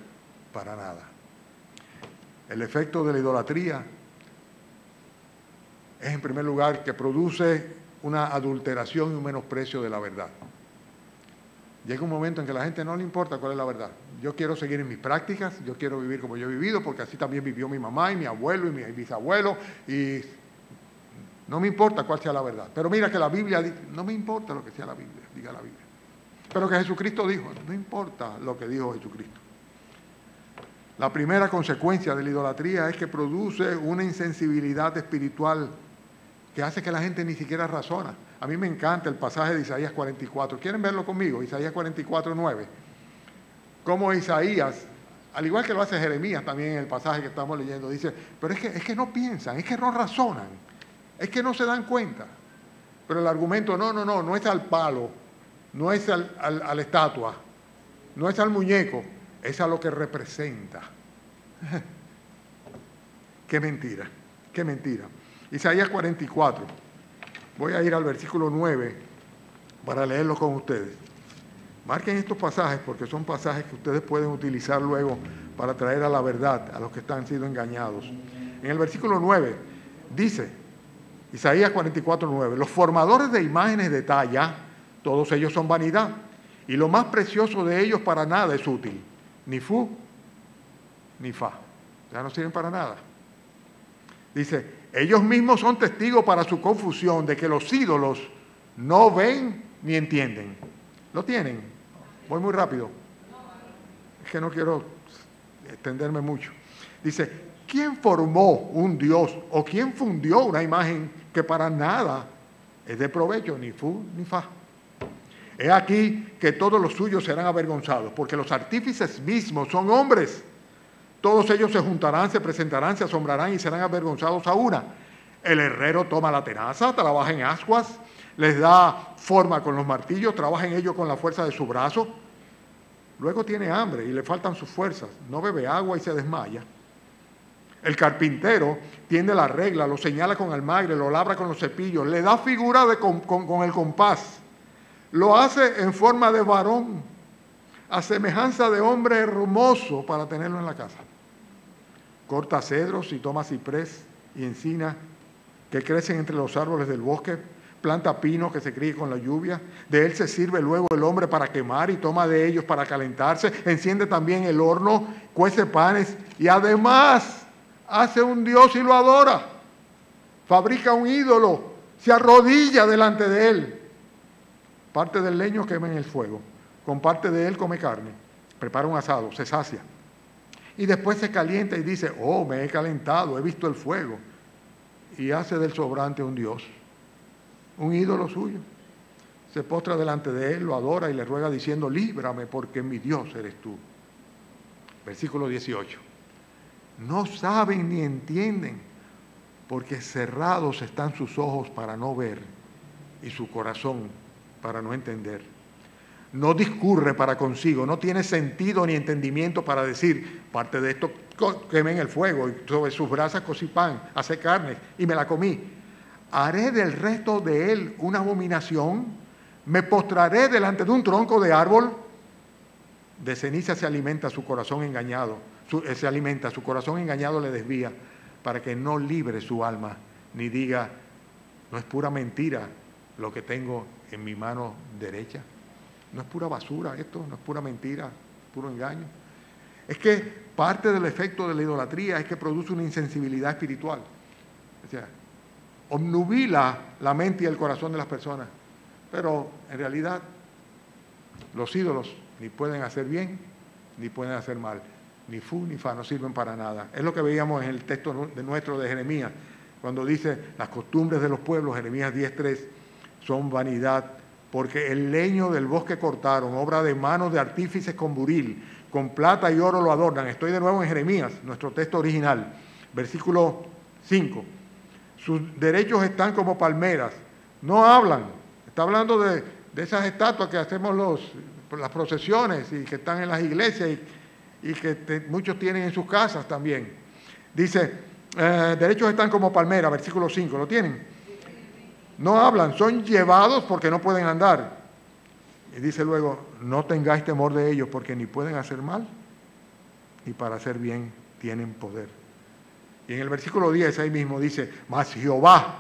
para nada. El efecto de la idolatría es, en primer lugar, que produce una adulteración y un menosprecio de la verdad. Llega un momento en que a la gente no le importa cuál es la verdad. Yo quiero seguir en mis prácticas, yo quiero vivir como yo he vivido, porque así también vivió mi mamá y mi abuelo y mi bisabuelo, y no me importa cuál sea la verdad. Pero mira que la Biblia dice, no me importa lo que sea la Biblia, diga la Biblia. Pero que Jesucristo dijo, no importa lo que dijo Jesucristo. La primera consecuencia de la idolatría es que produce una insensibilidad espiritual que hace que la gente ni siquiera razona. A mí me encanta el pasaje de Isaías 44. ¿Quieren verlo conmigo? Isaías 44, 9. Como Isaías, al igual que lo hace Jeremías también en el pasaje que estamos leyendo, dice, pero es que no piensan, es que no razonan, es que no se dan cuenta. Pero el argumento, no es al palo, no es a la estatua, no es al muñeco, es a lo que representa. Qué mentira, qué mentira. Isaías 44, voy a ir al versículo 9 para leerlo con ustedes. Marquen estos pasajes porque son pasajes que ustedes pueden utilizar luego para traer a la verdad a los que están siendo engañados. En el versículo 9 dice, Isaías 44, 9, los formadores de imágenes de talla, todos ellos son vanidad, y lo más precioso de ellos para nada es útil, ni fu, ni fa, ya no sirven para nada. Dice, ellos mismos son testigos para su confusión de que los ídolos no ven ni entienden. ¿Lo tienen? Voy muy rápido. Es que no quiero extenderme mucho. Dice, ¿quién formó un Dios o quién fundió una imagen que para nada es de provecho, ni fu ni fa? He aquí que todos los suyos serán avergonzados, porque los artífices mismos son hombres. Todos ellos se juntarán, se presentarán, se asombrarán y serán avergonzados a una. El herrero toma la tenaza, trabaja en ascuas, les da forma con los martillos, trabaja en ello con la fuerza de su brazo. Luego tiene hambre y le faltan sus fuerzas, no bebe agua y se desmaya. El carpintero tiende la regla, lo señala con almagre, lo labra con los cepillos, le da figura con el compás, lo hace en forma de varón, a semejanza de hombre hermoso para tenerlo en la casa. Corta cedros y toma ciprés y encina que crecen entre los árboles del bosque, planta pino que se críe con la lluvia, de él se sirve luego el hombre para quemar y toma de ellos para calentarse, enciende también el horno, cuece panes y además hace un dios y lo adora, fabrica un ídolo, se arrodilla delante de él, parte del leño quema en el fuego, con parte de él come carne, prepara un asado, se sacia, y después se calienta y dice, oh, me he calentado, he visto el fuego, y hace del sobrante un dios, un ídolo suyo. Se postra delante de él, lo adora y le ruega diciendo, líbrame porque mi Dios eres tú. Versículo 18. No saben ni entienden, porque cerrados están sus ojos para no ver y su corazón para no entender. No discurre para consigo, no tiene sentido ni entendimiento para decir, parte de esto quemé en el fuego y sobre sus brasas cocí pan, hace carne y me la comí. Haré del resto de él una abominación, me postraré delante de un tronco de árbol. De ceniza se alimenta su corazón engañado, su corazón engañado le desvía, para que no libre su alma, ni diga, no es pura mentira lo que tengo en mi mano derecha. No es pura basura esto, no es pura mentira, puro engaño. Es que parte del efecto de la idolatría es que produce una insensibilidad espiritual. O sea, obnubila la mente y el corazón de las personas. Pero en realidad los ídolos ni pueden hacer bien, ni pueden hacer mal. Ni fu ni fa, no sirven para nada. Es lo que veíamos en el texto nuestro de Jeremías, cuando dice, las costumbres de los pueblos, Jeremías 10:3, son vanidad, porque el leño del bosque cortaron, obra de manos de artífices con buril, con plata y oro lo adornan. Estoy de nuevo en Jeremías, nuestro texto original, versículo 5. Sus derechos están como palmeras, no hablan. Está hablando de esas estatuas que hacemos las procesiones y que están en las iglesias y que muchos tienen en sus casas también. Dice, derechos están como palmeras, versículo 5, ¿lo tienen? No hablan, son llevados porque no pueden andar. Y dice luego, no tengáis temor de ellos porque ni pueden hacer mal, ni para hacer bien tienen poder. Y en el versículo 10 ahí mismo dice, mas Jehová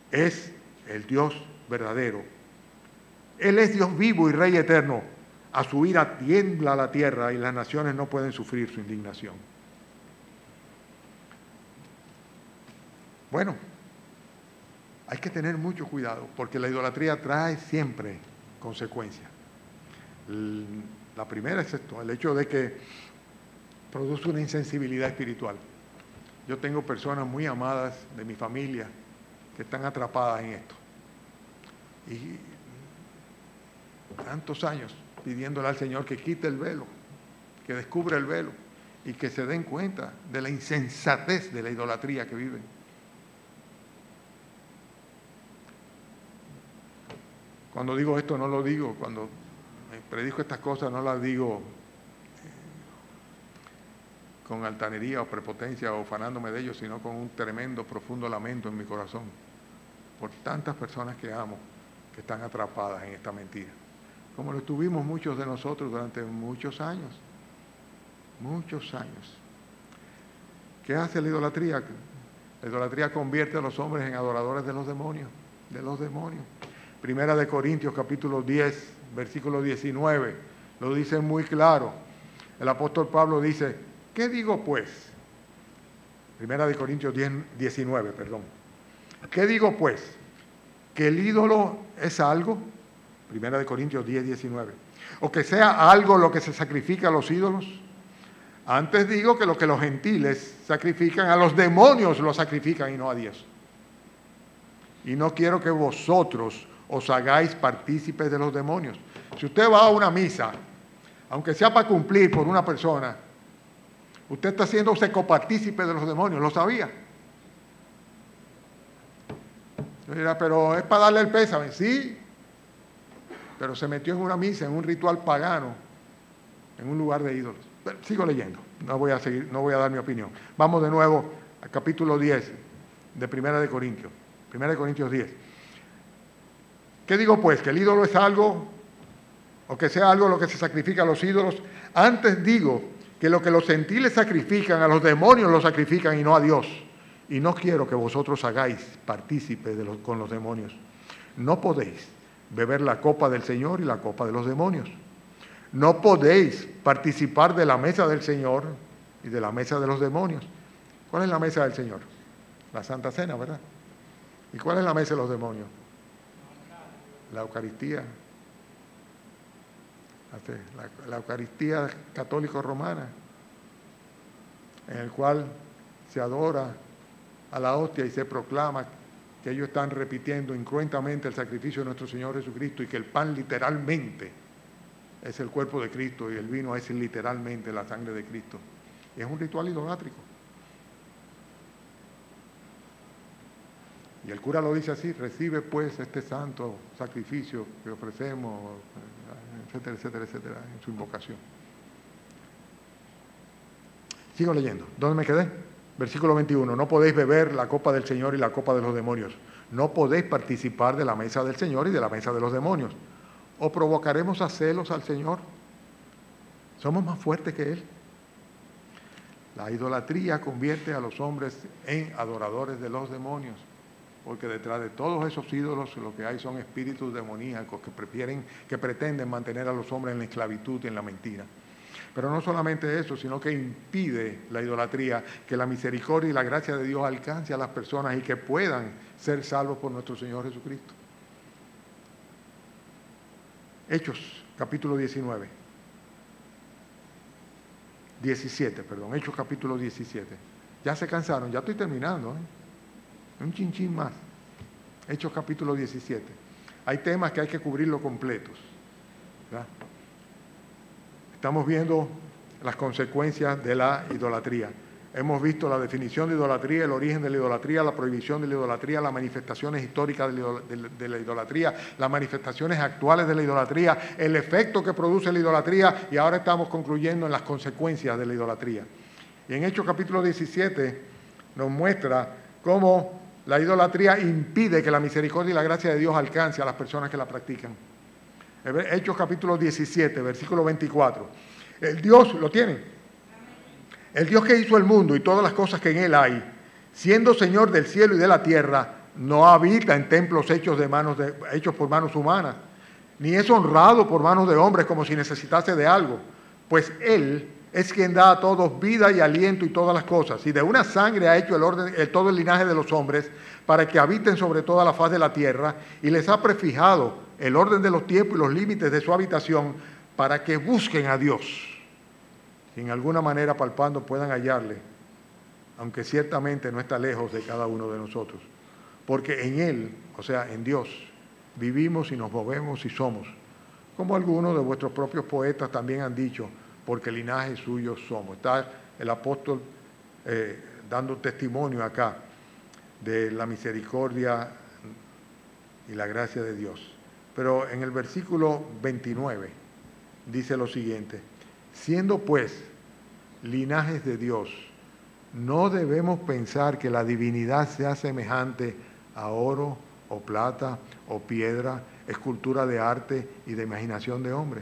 es el Dios verdadero. Él es Dios vivo y Rey eterno. A su ira tiembla la tierra y las naciones no pueden sufrir su indignación. Bueno, hay que tener mucho cuidado porque la idolatría trae siempre consecuencias. La primera es esto, el hecho de que produce una insensibilidad espiritual. Yo tengo personas muy amadas de mi familia que están atrapadas en esto. Y tantos años pidiéndole al Señor que quite el velo, que descubra el velo y que se den cuenta de la insensatez de la idolatría que viven. Cuando digo esto no lo digo, cuando predico estas cosas no las digo con altanería o prepotencia o ufanándome de ellos, sino con un tremendo, profundo lamento en mi corazón por tantas personas que amo que están atrapadas en esta mentira. Como lo estuvimos muchos de nosotros durante muchos años. Muchos años. ¿Qué hace la idolatría? La idolatría convierte a los hombres en adoradores de los demonios. De los demonios. Primera de Corintios, capítulo 10, versículo 19. Lo dice muy claro. El apóstol Pablo dice, ¿qué digo pues? Primera de Corintios 10, 19, perdón. ¿Qué digo pues? ¿Que el ídolo es algo? Primera de Corintios 10, 19. ¿O que sea algo lo que se sacrifica a los ídolos? Antes digo que lo que los gentiles sacrifican, a los demonios lo sacrifican y no a Dios. Y no quiero que vosotros os hagáis partícipes de los demonios. Si usted va a una misa, aunque sea para cumplir por una persona, usted está siendo copartícipe de los demonios, ¿lo sabía? Yo diría, pero es para darle el pésame, sí, pero se metió en una misa, en un ritual pagano, en un lugar de ídolos. Pero sigo leyendo, no voy a dar mi opinión. Vamos de nuevo al capítulo 10 de Primera de Corintios. Primera de Corintios 10. ¿Qué digo pues? ¿Que el ídolo es algo, o que sea algo lo que se sacrifica a los ídolos? Antes digo que lo que los gentiles sacrifican, a los demonios lo sacrifican y no a Dios. Y no quiero que vosotros hagáis partícipes con los demonios. No podéis beber la copa del Señor y la copa de los demonios. No podéis participar de la mesa del Señor y de la mesa de los demonios. ¿Cuál es la mesa del Señor? La Santa Cena, ¿verdad? ¿Y cuál es la mesa de los demonios? La Eucaristía. La Eucaristía católico-romana, en el cual se adora a la hostia y se proclama que ellos están repitiendo incruentamente el sacrificio de nuestro Señor Jesucristo y que el pan literalmente es el cuerpo de Cristo y el vino es literalmente la sangre de Cristo. Y es un ritual idolátrico. Y el cura lo dice así: recibe pues este santo sacrificio que ofrecemos, etcétera, etcétera, etcétera, en su invocación. Sigo leyendo. ¿Dónde me quedé? Versículo 21. No podéis beber la copa del Señor y la copa de los demonios. No podéis participar de la mesa del Señor y de la mesa de los demonios. ¿O provocaremos a celos al Señor? ¿Somos más fuertes que Él? La idolatría convierte a los hombres en adoradores de los demonios, porque detrás de todos esos ídolos lo que hay son espíritus demoníacos que pretenden mantener a los hombres en la esclavitud y en la mentira. Pero no solamente eso, sino que impide la idolatría que la misericordia y la gracia de Dios alcance a las personas y que puedan ser salvos por nuestro Señor Jesucristo. Hechos, capítulo 17, Hechos capítulo 17. Ya se cansaron, ya estoy terminando, un chinchín más. Hechos capítulo 17. Hay temas que hay que cubrirlo completos, ¿verdad? Estamos viendo las consecuencias de la idolatría. Hemos visto la definición de idolatría, el origen de la idolatría, la prohibición de la idolatría, las manifestaciones históricas de la idolatría, las manifestaciones actuales de la idolatría, el efecto que produce la idolatría, y ahora estamos concluyendo en las consecuencias de la idolatría. Y en Hechos capítulo 17 nos muestra cómo la idolatría impide que la misericordia y la gracia de Dios alcance a las personas que la practican. Hechos capítulo 17, versículo 24. El Dios, ¿lo tienen? El Dios que hizo el mundo y todas las cosas que en él hay, siendo Señor del cielo y de la tierra, no habita en templos hechos por manos humanas, ni es honrado por manos de hombres como si necesitase de algo, pues Él es quien da a todos vida y aliento y todas las cosas, y de una sangre ha hecho todo el linaje de los hombres, para que habiten sobre toda la faz de la tierra, y les ha prefijado el orden de los tiempos y los límites de su habitación, para que busquen a Dios, y en alguna manera palpando puedan hallarle, aunque ciertamente no está lejos de cada uno de nosotros, porque en Él, o sea, en Dios, vivimos y nos movemos y somos, como algunos de vuestros propios poetas también han dicho, porque linaje suyo somos. Está el apóstol dando testimonio acá de la misericordia y la gracia de Dios. Pero en el versículo 29 dice lo siguiente: siendo pues linajes de Dios, no debemos pensar que la divinidad sea semejante a oro o plata o piedra, escultura de arte y de imaginación de hombre.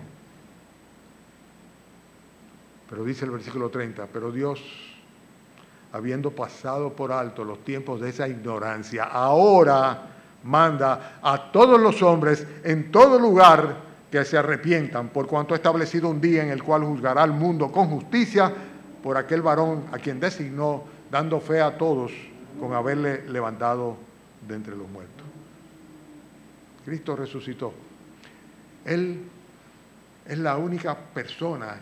Pero dice el versículo 30, pero Dios, habiendo pasado por alto los tiempos de esa ignorancia, ahora manda a todos los hombres en todo lugar que se arrepientan, por cuanto ha establecido un día en el cual juzgará al mundo con justicia por aquel varón a quien designó, dando fe a todos con haberle levantado de entre los muertos. Cristo resucitó. Él es la única persona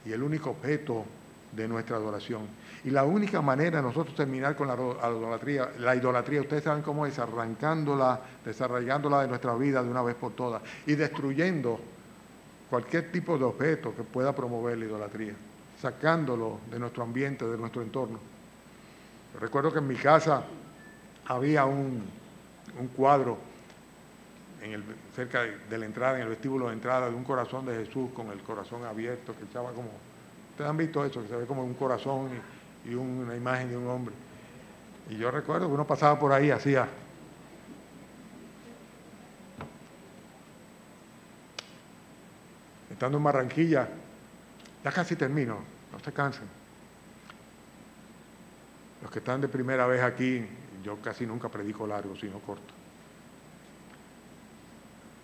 y el único objeto de nuestra adoración. Y la única manera de nosotros terminar con la idolatría, ustedes saben cómo es, arrancándola, desarraigándola de nuestra vida de una vez por todas y destruyendo cualquier tipo de objeto que pueda promover la idolatría, sacándolo de nuestro ambiente, de nuestro entorno. Recuerdo que en mi casa había un cuadro cerca de la entrada, en el vestíbulo de entrada, de un corazón de Jesús con el corazón abierto, que echaba como... Ustedes han visto eso, que se ve como un corazón y una imagen de un hombre. Y yo recuerdo que uno pasaba por ahí, hacía... Estando en Barranquilla, ya casi termino, no se cansen. Los que están de primera vez aquí, yo casi nunca predico largo, sino corto.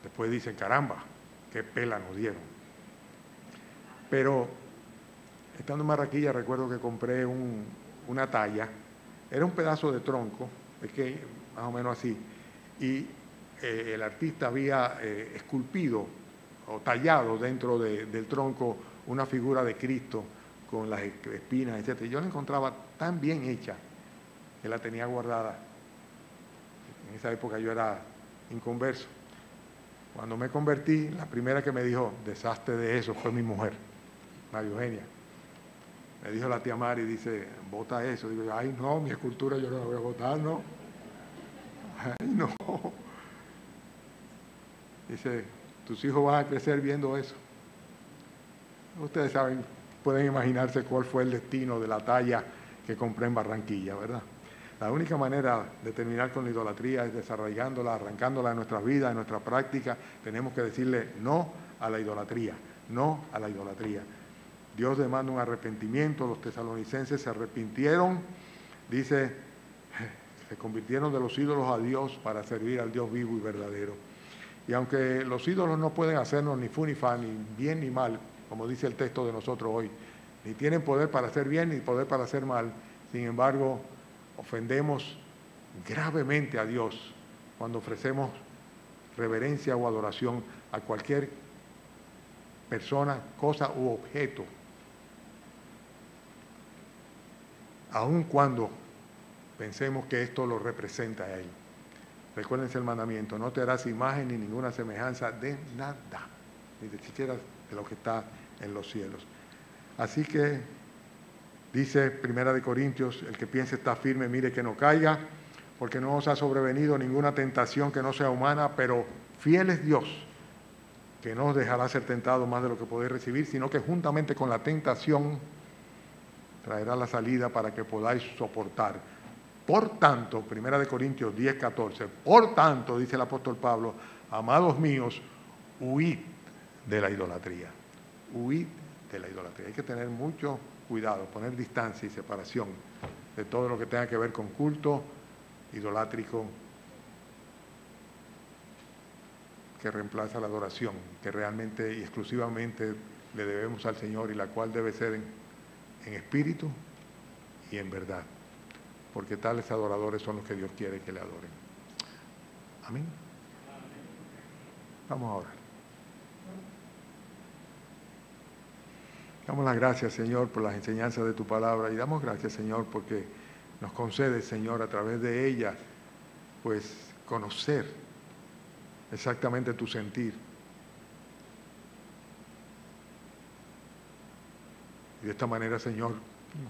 Después dicen, caramba, qué pela nos dieron. Pero, estando en Barranquilla, recuerdo que compré una talla. Era un pedazo de tronco, pequeño, más o menos así. Y el artista había esculpido o tallado dentro del tronco una figura de Cristo con las espinas, etc. Yo la encontraba tan bien hecha que la tenía guardada. En esa época yo era inconverso. Cuando me convertí, la primera que me dijo, deshazte de eso, fue mi mujer, María Eugenia. Me dijo la tía Mari, dice, bota eso. Digo, ay no, mi escultura yo no la voy a botar, no. Ay no. Dice, tus hijos van a crecer viendo eso. Ustedes saben, pueden imaginarse cuál fue el destino de la talla que compré en Barranquilla, ¿verdad? La única manera de terminar con la idolatría es desarraigándola, arrancándola de nuestras vidas, de nuestra práctica. Tenemos que decirle no a la idolatría, no a la idolatría. Dios demanda un arrepentimiento, los tesalonicenses se arrepintieron, dice, se convirtieron de los ídolos a Dios para servir al Dios vivo y verdadero. Y aunque los ídolos no pueden hacernos ni fu ni fa, ni bien ni mal, como dice el texto de nosotros hoy, ni tienen poder para hacer bien ni poder para hacer mal, sin embargo, ofendemos gravemente a Dios cuando ofrecemos reverencia o adoración a cualquier persona, cosa u objeto, aun cuando pensemos que esto lo representa a Él. Recuérdense el mandamiento, no te harás imagen ni ninguna semejanza de nada, ni de siquiera de lo que está en los cielos. Así que, dice Primera de Corintios, el que piense está firme, mire que no caiga, porque no os ha sobrevenido ninguna tentación que no sea humana, pero fiel es Dios, que no os dejará ser tentado más de lo que podéis recibir, sino que juntamente con la tentación traerá la salida para que podáis soportar. Por tanto, Primera de Corintios 10, 14, por tanto, dice el apóstol Pablo, amados míos, huid de la idolatría. Huid de la idolatría. Hay que tener mucho cuidado, poner distancia y separación de todo lo que tenga que ver con culto idolátrico que reemplaza la adoración, que realmente y exclusivamente le debemos al Señor y la cual debe ser en espíritu y en verdad. Porque tales adoradores son los que Dios quiere que le adoren. Amén. Vamos a orar. Damos las gracias, Señor, por las enseñanzas de tu palabra y damos gracias, Señor, porque nos concedes, Señor, a través de ella, pues, conocer exactamente tu sentir. Y de esta manera, Señor,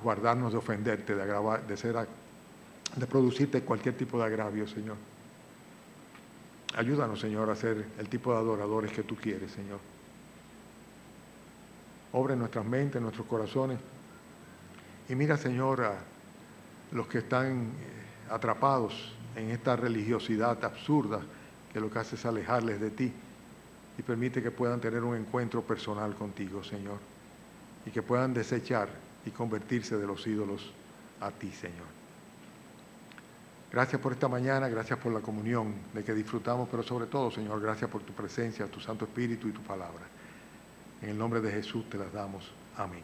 guardarnos de ofenderte, de producirte cualquier tipo de agravio, Señor. Ayúdanos, Señor, a ser el tipo de adoradores que tú quieres, Señor. Obra en nuestras mentes, en nuestros corazones. Y mira, Señor, a los que están atrapados en esta religiosidad absurda que lo que hace es alejarles de ti. Y permite que puedan tener un encuentro personal contigo, Señor. Y que puedan desechar y convertirse de los ídolos a ti, Señor. Gracias por esta mañana, gracias por la comunión de que disfrutamos, pero sobre todo, Señor, gracias por tu presencia, tu Santo Espíritu y tu palabra. En el nombre de Jesús te las damos. Amén.